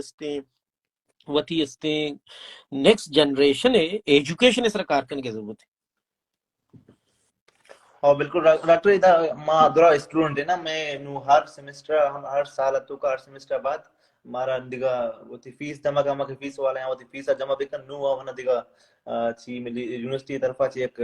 استے وتی استے next generation education اس رکار کرنے کی ضرورت ہے. اور بالکل ڈاکٹر ادھر ماں درا اسٹوڈنٹ ہے نا میں نو ہر سیمسٹر ہم ہر سال تو کا ہر سیمسٹر بعد مارا دیگا وتی فیس جمع کا مکہ فیس والا ہیں وتی فیس جمع بکن نو ون دیگا چی ملی یونیورسٹی طرفا چی ایک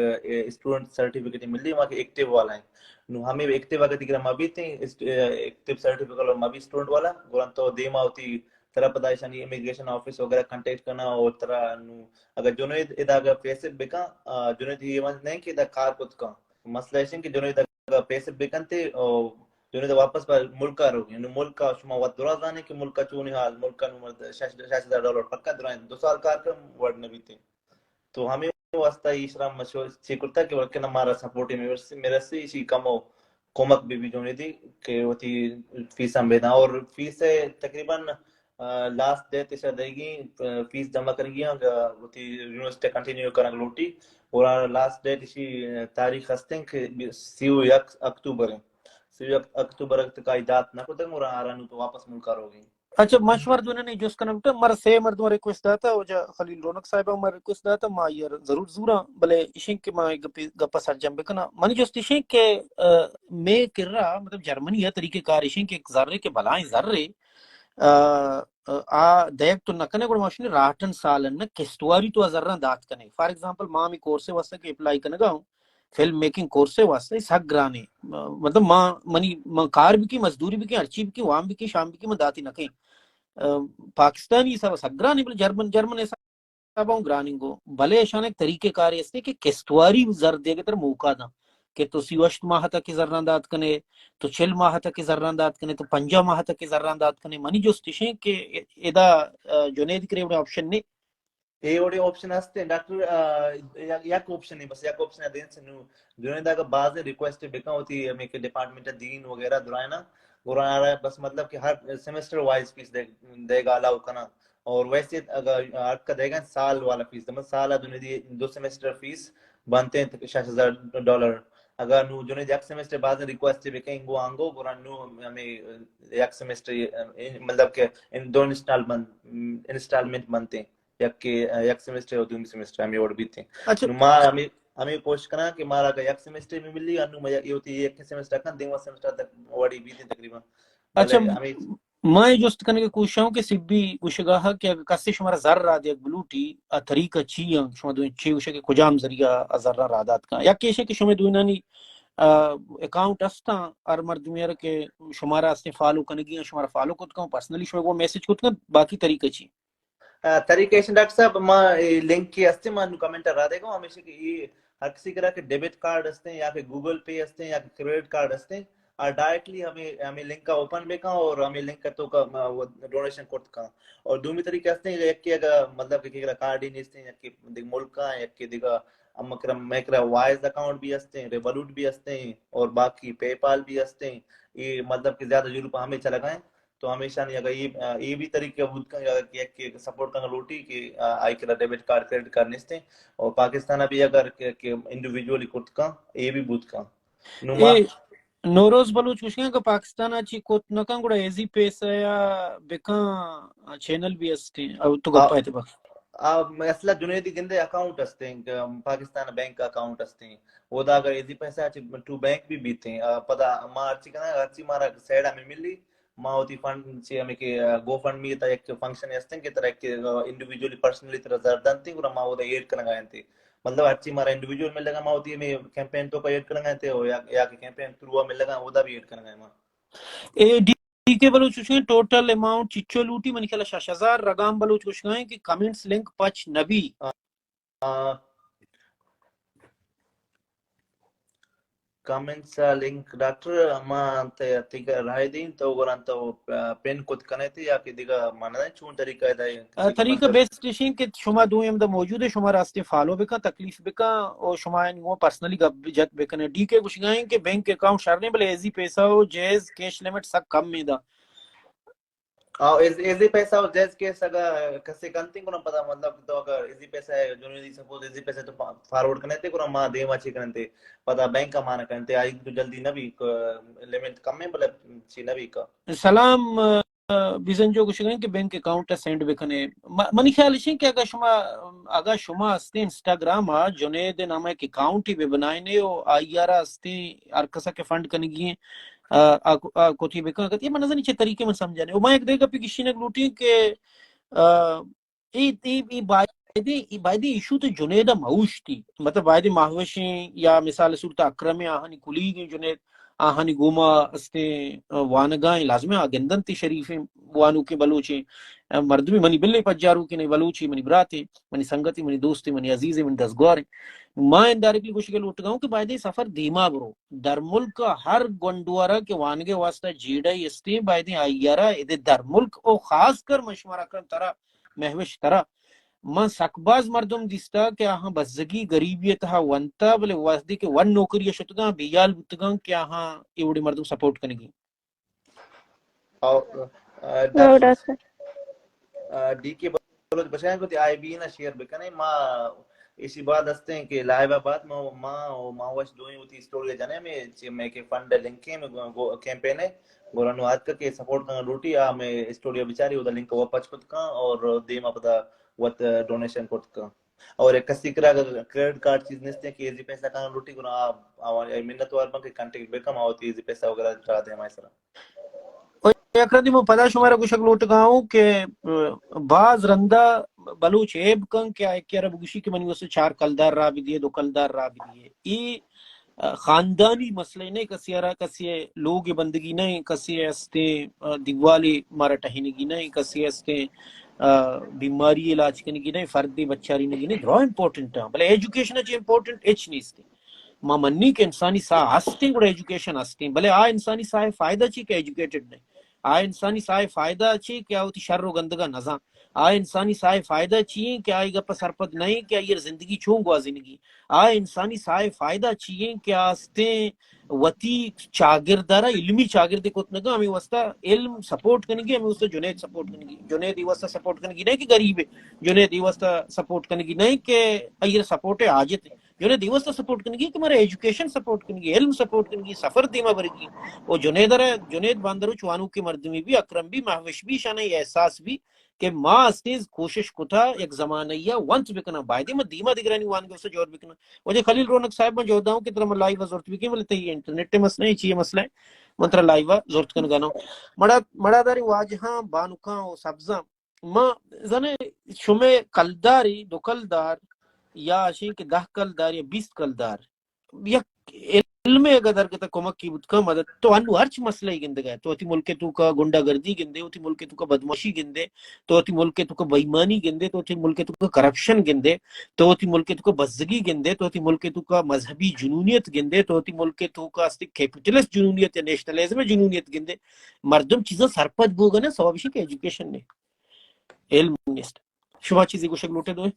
اسٹوڈنٹ سرٹیفکیٹ ملی وہاں کے ایکٹیو والا ہیں نو ہمیں ایکٹیو اگر دیگر مابی تھے ایکٹیو سرٹیفکیٹ مابی اسٹوڈنٹ والا گورن تو دیما ہوتی طرح پدائشانی امیگریشن آفس وغیرہ کنٹیکٹ کرنا اور طرح نو اگر جنید ادا اگر پیسے بکا جنید یہ مت نہیں کہ ادا کار کت کا مسئلہ ہے کہ جنید اگر پیسے بکن تھے جنید واپس پر ملک کا روگی نو ملک کا شما وقت درا جانے کہ ملک کا چونی حال ملک کا نو $60,000 پکا درائیں 2 سال کار کر ورڈ نبی تھے تو ہمیں واسطہ اشرام مشہور چیکرتا کہ ورکن ہمارا سپورٹی میرے سے اسی کم ہو کومک بھی جو نہیں تھی کہ وہ تھی فیس ہم بیدا اور فیس سے تقریباً لاسٹ ڈیٹ اسے دے گی فیس جمع کر گیا وہ تھی یونیورسٹی کنٹینیو کرنا لوٹی اور لاسٹ ڈیٹ اسی تاریخ ہستے ہیں کہ 31 اکتوبر ہے 31 اکتوبر تک ایجاد نہ کو تک اور آرانو تو واپس ملک ہو گئی. اچھا مشور دو نے جس کا نمٹا مر سے مردوں ریکویسٹ داتا او جا خلیل رونق صاحب مر ریکویسٹ داتا ما یار ضرور زورا بلے اشین کے ما گپا سر جنبے کنا منی جس اشین کے میں کر رہا مطلب جرمنی ہے طریقہ کار اشین کے ذرے کے بلائیں ذرے دیکھ تو نکنے گوڑ ماشین راٹن سالن نہ کستواری تو ذرہ دات کنے فار ایگزامپل مامی کورسے واسطے کے اپلائی کرنے گا ہوں فلم میکنگ کورسے واسطے سگ گرانے مطلب ماں منی کار بھی کی مزدوری بھی کی ہر چیز بھی کی وام بھی کی شام بھی کی میں داتی نہ کہیں پاکستانی سب سگرانی بل جرمن ایسا سب گراننگو بھلے اشان ایک طریقہ کار اس نے کہ کستواری زر دے گے تر موقع دا کہ تو سیوشت ماہ تک زران دات کنے تو 6 ماہ تک زران دات کنے تو 5 ماہ تک زران دات کنے منی جو سٹیشن کہ ادا جنید کرے بڑے آپشن نے اے اوڑے آپشن ہستے ڈاکٹر یک آپشن نہیں بس یک آپشن ہے دین سے نو جنید اگر بعض ریکویسٹ بکا ہوتی ہے ہمیں کہ ڈپارٹمنٹ دین وغیرہ درائے نا قرآن آ رہا ہے بس مطلب کہ ہر سیمسٹر وائز فیس دے گا الاؤ کنا اور ویسے اگر آپ کا دے گا سال والا فیس مطلب سال جنید 2 سیمسٹر فیس بنتے ہیں $60,000 اگر نو جنید یک سیمسٹر بعض ریکویسٹ بکیں گو آنگو قرآن نو ہمیں یک سیمسٹر مطلب کہ ان 2 انسٹالمنٹ بنتے ہیں یک سیمسٹر اور 2 سیمسٹر ہمیں اور بھی تھے اچھا ماں ہمیں کوشش کرنا کہ مارا کا یک سیمسٹر میں ملی انو میں یہ ہوتی ایک سیمسٹر کا دیواں سیمسٹر تک وڑی بھی تھی تقریبا اچھا ہمیں میں جست کرنے کی کوشش ہوں کہ سبھی گوشگاہ کہ اگر کسی شمارا ذر را دے بلوٹی طریقہ چی ہیں شما دو چی وشے کہ کجام ذریعہ ذر را دات کا یا کیشے کہ شما دو نانی اکاؤنٹ استا اور مردمیر کے شمارا اس نے فالو کنگی شمارا فالو کت کا پرسنلی شما وہ میسج کت کا باقی طریقہ چی طریقے سے ڈاکٹر صاحب ماں لنک کی ہستے ماں کمنٹ را دے گا ہمیشہ کہ یہ ہر کسی طرح کے ڈیبٹ کارڈ ہستے ہیں یا کہ گوگل پے ہستے ہیں یا کہ کریڈٹ کارڈ ہستے ہیں اور ڈائریکٹلی ہمیں لنک کا اوپن بے کا اور ہمیں لنک کا تو کا ڈونیشن کرت کا اور دومی طریقے ہستے ہیں ایک کہ اگر مطلب کہ کارڈ ہی نہیں ہستے ہیں یا کہ ملک کا ایک کہ دیگا میکرا وائز اکاؤنٹ بھی ہستے ہیں ریولوٹ بھی ہستے ہیں اور باقی پے پال بھی ہستے ہیں یہ مطلب کہ زیادہ یورپ ہمیں چلا گئے تو ہمیشہ نہیں اگر یہ بھی طریقہ بود کا کہ سپورٹ کرنا لوٹی کہ آئی کے ڈیبٹ کارڈ کریڈٹ کارڈ نستے اور پاکستان بھی اگر کہ انڈیویجولی کت کا یہ بھی بود کا نما نوروز بلوچ کچھ کہ پاکستان اچھی کوت نکان گوڑا ایزی پیسہ یا بکان چینل بھی استے او تو گپا ہے تبا اصلا جنیدی گندے اکاؤنٹ ہستے ہیں پاکستان بینک اکاؤنٹ ہستے ہیں وہ دا اگر ایزی پیسہ ٹو بینک بھی بیتے ہیں پتا ماں ارچی کنا ارچی مارا سیڈ ہمیں ملی ماں ہوتی فنڈ سے ہمیں کہ گو فنڈ میں تا ایک فنکشن ہستے ہیں کہ طرح ایک انڈیویجولی پرسنلی طرح زردان تھی اور ماں وہ دا ایڈ کرنا گئے تھے مطلب ارچی مارا انڈیویجول میں لگا ماں ہوتی ہے میں کیمپین تو کا ایڈ کرنا گئے تھے یا کہ کیمپین تھرو میں لگا وہ دا بھی ایڈ کرنا گئے ماں اے ڈی کے بلوچ کچھ ٹوٹل اماؤنٹ چچو لوٹی من خیال 6000 رقم بلوچ کچھ کہ کمنٹس لنک پچ نبی کامنٹس لنک ڈاکٹر اما تیگا رائے دین تو گران تو پین کت کنے تھی یا کہ دیگا مانا چون طریقہ ہے طریقہ بیسٹ ٹیشن کہ شما دو ایم دا موجود ہے شما راستے فالو بکا تکلیف بکا اور شما وہ پرسنلی گپ جت بکنے ڈی کے کچھ گائیں کہ بینک اکاؤنٹ شرنے بلے ایزی پیسہ ہو جیز کیش لیمٹ سب کم میں دا ایزی پیسہ ہو جیس کیس اگر کسی کنتی کو نہ پتا مطلب تو اگر ایزی پیسہ ہے جنوبی سپوز ایزی پیسہ تو فارورڈ کرنے تھے کو ماں دیما چی کرنے پتا بینک کا مانا کرنے آئی تو جلدی نہ بھی لیمٹ کم میں بلے چی نہ بھی کا سلام بیزنجو گوشگن کہ بینک اکاؤنٹ سینڈ بکنے منی خیال شین کہ اگر شما استے انسٹاگرام ہا جنید نام ایک اکاؤنٹ ہی بے بنائنے او آئیارا استے ارکسا کے فنڈ کنگی کوتی بکن یہ من نظر نیچے طریقے میں سمجھانے او میں ایک دے گا پی کسی نے لوٹی کہ ای بایدی ایشو تو جنید موش تھی مطلب بایدی ماہوشیں یا مثال صورت اکرم آہنی کلی گئی جنید آہنی گوما استے وانگائیں لازمی آگندن تی شریفیں وانو کے بلوچیں مردمی منی بلے پجارو کے نہیں بلوچی منی براتے منی سنگتی منی دوستی منی عزیزی منی دستگواریں میں انڈائریکٹلی کچھ کے لوٹ گاؤں کہ بایدی سفر دھیما برو در ملک ہر گنڈوارا کے وانگے واسطہ جیڑائی استے بایدی آئیارا ادھے در ملک او خاص کر مشورہ کرن ترہ محوش ترہ من سکباز مردم دیستا کہ آہاں بزگی غریبیت ہا ونتا بلے واسدی کے ون نوکری شتگاں بیال بتگاں کہ آہاں ایوڑی مردم سپورٹ کنگی ڈی کے بلوچ بشاین کو تی آئی بی نا شیئر بکنے ما اسی بات ہستے ہیں کہ لائیو بات ما وش دوئیں ہوتی اسٹوری جانے میں کہ فنڈ لنکیں میں کیمپین ہے گورانو آج کے سپورٹ کرنا روٹی میں اسٹوری بیچاری ہوتا لنک وہ پچ کت کا اور دیم اپدا وات ڈونیشن کت کا اور ایک کسی کرا کریڈٹ کارڈ چیز نستے ہیں کہ ایزی پیسہ کرنا روٹی کرنا منت وار بن کے کنٹیکٹ بیکم آوتی ایزی پیسہ وغیرہ چاہ دیں ہمارے سرا اکردی میں پتا شمارا کچھ لوٹ گاؤں کہ بعض رندہ بلوچ عیب کن کیا ایک کیا رب گوشی کہ منی واسے 4 کلدار را بھی دیے 2 کلدار را بھی دیے یہ خاندانی مسئلہ نہیں کسی ارا کسی لوگ بندگی نہیں کسی استے دیوالی مارا ٹہنگی نہیں کسی استے بیماری علاج کنگی نہیں فردی بچاری نگی نہیں درو امپورٹنٹ ہے بلے ایجوکیشن اچھی امپورٹنٹ اچ نہیں استے ما منی کہ انسانی سا ہستے گوڑا ایجوکیشن ہستے بلے انسانی سا فائدہ چی کہ ایجوکیٹڈ نہیں انسانی سائے فائدہ چی کیا ہوتی شر و گندگا نظام انسانی سائے فائدہ چیئیں کیا آئی گپا سرپد نہیں کیا یہ زندگی چھوں گوا زندگی انسانی سائے فائدہ چیئیں کیا آستے وطی چاگردارا علمی چاگردی کتنگا ہمیں واسطہ علم سپورٹ کرنے گی ہمیں واسطہ جنید سپورٹ کرنے گی جنید ہی واسطہ سپورٹ کرنے گی نہیں کہ غریب ہے جنید ہی واسطہ سپورٹ کرنے گی نہیں کہ یہ سپورٹ ہے آجت ہے جنید ہی واسطہ سپورٹ کرنے گی کہ ہمارے ایجوکیشن سپورٹ کرنے گی علم سپورٹ کرنے گی سفر دیما برگی وہ جنید باندرو چوانو کے مردمی بھی اکرم بھی محوش بھی شانہ احساس بھی کہ ماں استیز کوشش کتا ایک زمانیہ ونس بکنا بایدی میں دیما دگرانی وانگے اسے جوڑ بکنا وجہ خلیل رونق صاحب میں جوڑتا ہوں کہ طرح میں لائیو وزورت بکی ملتا ہی انٹرنیٹ مسئلہ ہی چیئے مسئلہ ہے منترہ لائیو زورت کن گانا مڑا داری واجہاں بانکاں و سبزاں ماں زنے شمع کلداری 2 کلدار یا اشین کے 10 کلدار یا 20 کلدار یک علم اگر کتا کمک کی بود کا مدد تو انو ہرچ مسئلہ ہی گندگا ہے تو اتی ملک تو کا گنڈا گردی گندے اتی ملک تو کا بدماشی گندے تو اتی ملک تو کا بےایمانی گندے تو اتی ملک تو کا کرپشن گندے تو اتی ملک تو کا بزدگی گندے تو اتی ملک تو کا مذہبی جنونیت گندے تو اتی ملک تو کا استی کیپیٹلسٹ جنونیت یا نیشنلزم جنونیت گندے مردم چیزا سرپد بوگا نا سوابشی کے ایجوکیشن نے علم نیست شما چیزی کو شکل لوٹے دوئے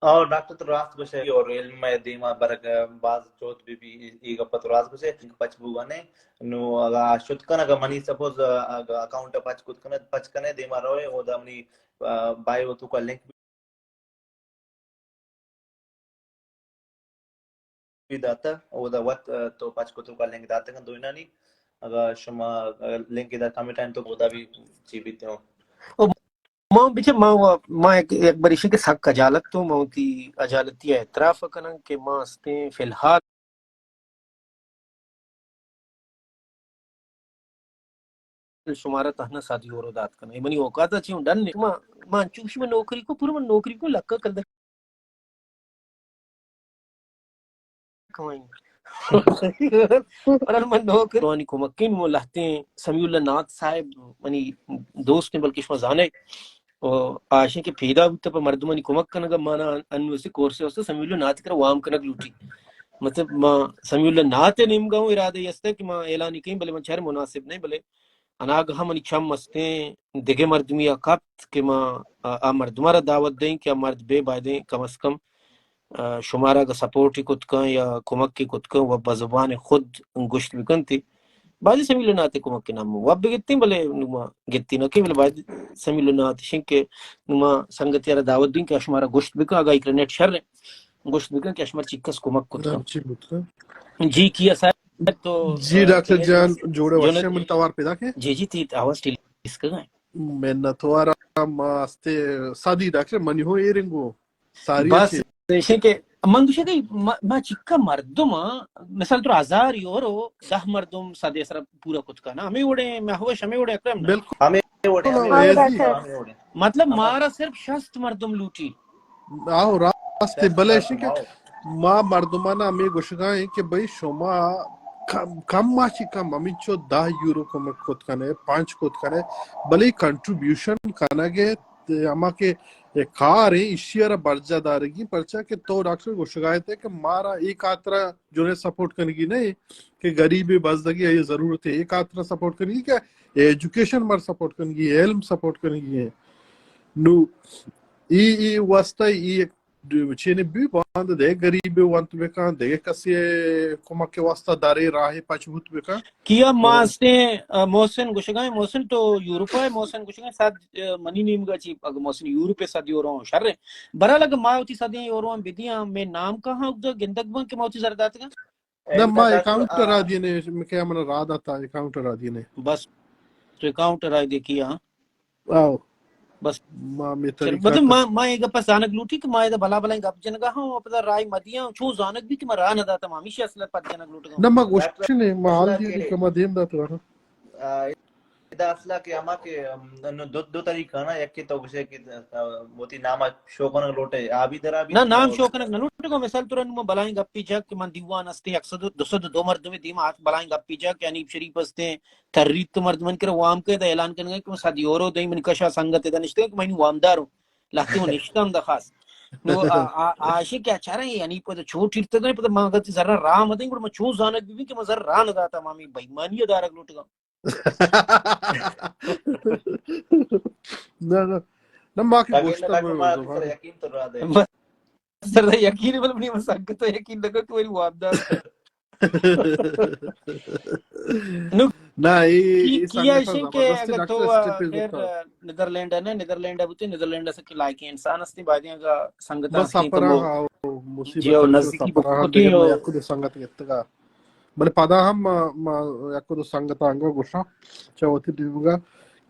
اور ڈاکٹر تو راست بشے اور علم دیما برگ باز چوت بھی ایگا پتو راست بشے پچ بوگانے نو اگا شد کن اگا منی سپوز اکاؤنٹ پچ کت کنے پچ کنے دیما روئے او دا منی بائیو تو کا لنک بھی داتا او دا وقت تو پچ کتو کا لنک داتا کن دوئنا نہیں اگا شما لنک دا کمیٹائن تو دا بھی چی بیتے ہوں ماں بیچے ماں ایک بار اسی کے سک اجالت تو ماں تی اجالتی اعتراف کنن کہ ماں استے فی الحال شمارہ تہنا ساتھی اور دات کرنا منی اوقات چیوں ڈن نے ماں چوشی میں نوکری کو پورا من نوکری کو لکا کل کمائیں اور من نوکر روانی کو مکین وہ لہتے ہیں سمیع اللہ نات صاحب منی دوست نے بلکہ شما زانے آشیں کے پیدا ہوتا پر مردمانی کمک کنگا مانا انویسی کورسے ہوستا سمیع اللہ نات کر وام کنگ لوٹی مطلب ماں سمیع اللہ نات نیم گاؤں ارادہ یستا کہ ماں اعلانی کہیں بلے من چہر مناسب نہیں بلے اناگہ منی چم مستیں دگے مردمی اکت کہ ماں مردمارا دعوت دیں کہ مرد بے بائدیں کم از کم شمارا کا سپورٹ ہی کت کن یا کمک کی کت کن و بزبان خود گشت بکن تھی بعضی سمیل ناتے کمک کے نام واب بگتی بلے نما گتی نکی بلے بعضی سمیل ناتے شن کے نما سنگتی را دعوت دیں کہ اشمارا گشت بکن اگا ایک نیٹ شر گشت بکن کہ اشمار چکس کمک کت کن جی کیا صاحب تو جی ڈاکٹر تیز جان جوڑے جو وشم من توار پیدا کے جی جی تیت آواز ٹیلی اس کا من توارا ما استے سادی ڈاکٹر منی ہو ایرنگو ساری بس اچھی دیشے من دوشے کہ ما چکا مردم مثال تو ہزار یورو 10 مردم سادے سر پورا کچھ کا نا ہمیں وڑے میں ہوش ہمیں وڑے اکرم نا بالکل ہمیں ہاں وڑے ایزی ڈاکٹر ہمیں وڑے مطلب ہم مارا صرف 60 مردم لوٹی آو راستے شست بلے مردم کہ آؤ ما مردمانا ہمیں گوشگائیں کہ بھئی شما کم ماشی کم ہمیں چو 10 یورو کو میں خود کنے 5 خود کنے بلے کنٹریبیوشن کنا گے اما کے کار ہے اشیارہ برجہ دارگی پرچا کہ تو ڈاکٹر گوشگائے تھے کہ مارا ایک آترا جو نے سپورٹ کرنے کی نہیں کہ غریبی بزدگی یہ ضرورت ہے ایک آترا سپورٹ کرنے کی کہ ایجوکیشن مر سپورٹ کرنے کی علم سپورٹ کرنے کی ہے نو ای واسطہ ای چینے بھی باند دے غریب وانت بکا دے کسی کمک کے واسطہ دارے راہ پچھوت بکا کیا تو ماستے محسن گوشگائیں محسن تو یورپا ہے محسن گوشگائیں ساتھ منی نیم گا چی اگر محسن یورپ ساتھ یورو شر رہے برا لگا ما ہوتی ساتھ یورو بدیاں میں نام کہاں اگدہ گندگ بان کہ ما ہوتی زردات گا نہ ایک ما ڈاکٹر اکاؤنٹر آدھی نے میں کیا منا راد آتا اکاؤنٹر آدھی نے بس تو اکاؤنٹر آئی دے کیا آو بس ما میں چل طریقہ مطلب تا ما ایک پاس زانک لوٹی کہ ما ایدہ بلا بلا گپ جنگا ہوں پتہ رائے مدیاں چھو زانک بھی کہ ما راہ نہ داتا ما ہمیشہ اصلت پت جنگ لوٹ گا نہ ما ڈاکٹر گوشنے ما حال اصلہ دی کے کہ ما دیم دا تو ادا اصلہ کے اما کے دو طریقہ نا ایک کی تو گشے کی موتی نام شوکن لوٹے آبی درا بھی نہ تھی نام اور شو کنک نہ لوٹ گا مثال ترن ما بلائیں گپی جاک کہ من دیوان استے 100 مرد میں دیما ہاتھ بلائیں گپی جاک یعنی شریف استے ترریت تو مرد من کر وام کے دا اعلان کرنے کہ سادی اورو دیں من کشا سنگت دا نشتے کہ میں وام دارو لاتے وہ نشتم دا خاص نو آشی کیا چاہ رہے ہیں یعنی پتہ چھوٹ ہرتے دا پتہ ما گتی ذرا راہ مدیں گوڑ ما چھو زانک بھی کہ ما ذرا راہ نہ داتا مامی بیمانی دارک لوٹ گا نہ نہ نہ ما کی تاکہ گوشتا ڈاکٹر ما زبان سر یقین تو رہا دے بس سر یقین مطلب نہیں مساکت تو یقین لگا کہ میری وام دارو نو نہ یہ کیا سنگتا ہے کہ زبردستی اگر تو ڈاکٹر اسٹیپیز خیر ہوتا نیدرلینڈ ہے نا نیدرلینڈ ہے نیدرلینڈ سے لائک انسان استی بادیاں کا سنگتا بس استی تو اپرا وہ ہاں جی مصیبت او انشو نزدیکی سپرا ہاں بکتی دیگر او میں یکو دو سنگت گتگا بلے پدا ہم یکو دو سنگت آنگا گوشا چاوتی دیوگا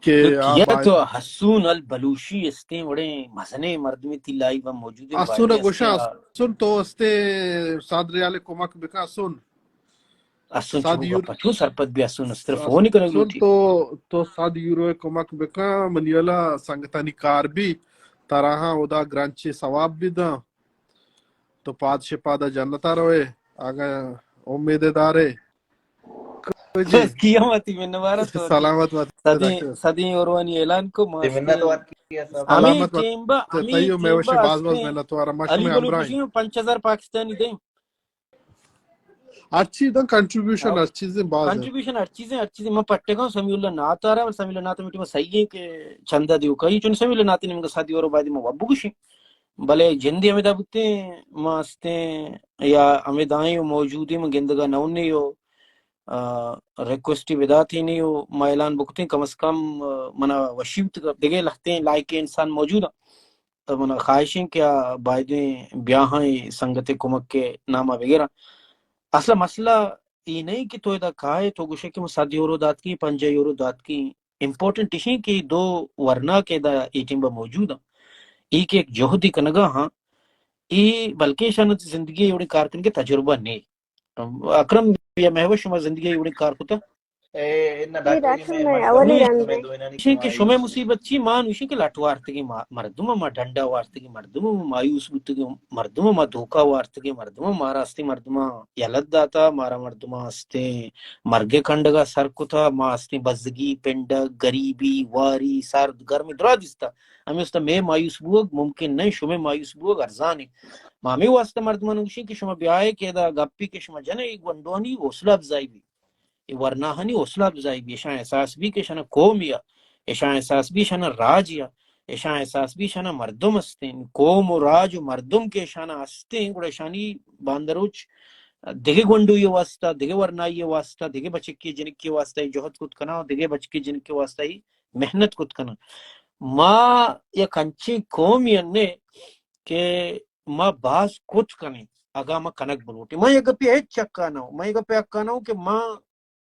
کہ نو کیا آپ تو حسون البلوشی استے بڑے مزنے مردمی تیلائی و موجود ہیں اسون بادی استے گوشا اسون تو استے ساد ریال کمک بکا اسون اسن ساد چوگا یور پچو سرپت بھی اسن استر فونی کنگ اسون لوٹی تو ساد یورو کمک بکا منیالا سنگتانی کار بھی تراہا ادا گرانچے ثواب بھی دا تو پاد شپادا جنتا روئے آگا امید دارے جی بس کیا ماتی میں نوارا تو تھی سلامت بات ڈاکٹر صدی اوروانی اعلان کو تی ماستے منت وات کی ہے سب ہمیں سلامت بات ٹیمبا تیو میں وشی باز استے میں نتوارا ماشو علی میں گلو امبرائیں کشی میں 5000 پاکستانی دیں ہر چیز دا کنٹریبیوشن ہر چیزیں باز ہے کنٹریبیوشن ہر چیزیں میں پٹے گا سمی اللہ نات آ رہا ہے سمی اللہ نات میٹی میں صحیح ہے کہ چندہ دیو کئی چون سمی اللہ ناتی نمگا سادی اور بعدی میں وابو گشی بلے جندی ہمیں دابتے ماستے یا ہمیں دائیں موجود ہیں میں گندگا نون نہیں ہو ریکوسٹی ودا تھی نہیں ہو میں اعلان بکتے ہیں کم از کم منا وشیوت دگے لگتے ہیں لائک انسان موجود ہے منا خواہشیں کیا بائدیں بیاہاں سنگت کمک کے نامہ وغیرہ اصلا مسئلہ یہ نہیں کہ تو ادا کھائے تو گوشے کہ 7 یورو دات کی 5 یورو دات کی امپورٹنٹ اشیں کہ دو ورنا کے دا ایٹنگ با موجود ہیں ایک ایک جوہدی کنگا ہاں ای بلکہ شانت زندگی ایوڑی کارکن کے تجربہ نہیں اکرم یا محوش شما زندگی ایوڑی کار کتا ان جی ڈاکٹر ڈاکٹر میں میں مشورہ اولی نو جان میں دے دو انانی اشیں کہ کمائی شما مصیبت چی مان اشیں کہ لٹ وارتگی مردم ما ڈنڈا وارتگی مردم ما مایوس بودتگی مردم ما دھوکا وارتگی مردم مارا استی مردم یلد داتا مارا مردم استے مرگے کھنڈگا سر کتا ما استی بزگی پنڈگ گریبی واری سرد گرمی درا دیستا ہمیں استا میں مایوس بوگ ممکن نہیں شما مایوس بوگ ارزانی مامی واسطہ مردمان گوشی کہ شما بیائے کہ دا گپی کہ شما جنے ایک وندوانی حوصلہ افزائی بھی ورناہنی حوصلہ افزائی بھی اشان احساس بھی کہ شنا قوم یا اشان احساس بھی شنا راج یا اشان احساس بھی شنا مردم استین قوم و راج و مردم کے شانا استین گوڑا شانی باندروچ دیگے گونڈو یہ واسطہ دیگے ورنائی یہ واسطہ دیگے بچکی جنک کی واسطہ جوہد کت کنا دیگے بچکی جنک کی واسطہ محنت کت کنا ما یا کنچی قوم یا نے کہ ما باز کت کنے agama kanak buluti ma yaga pe chakka no ma yaga pe akka no ke ma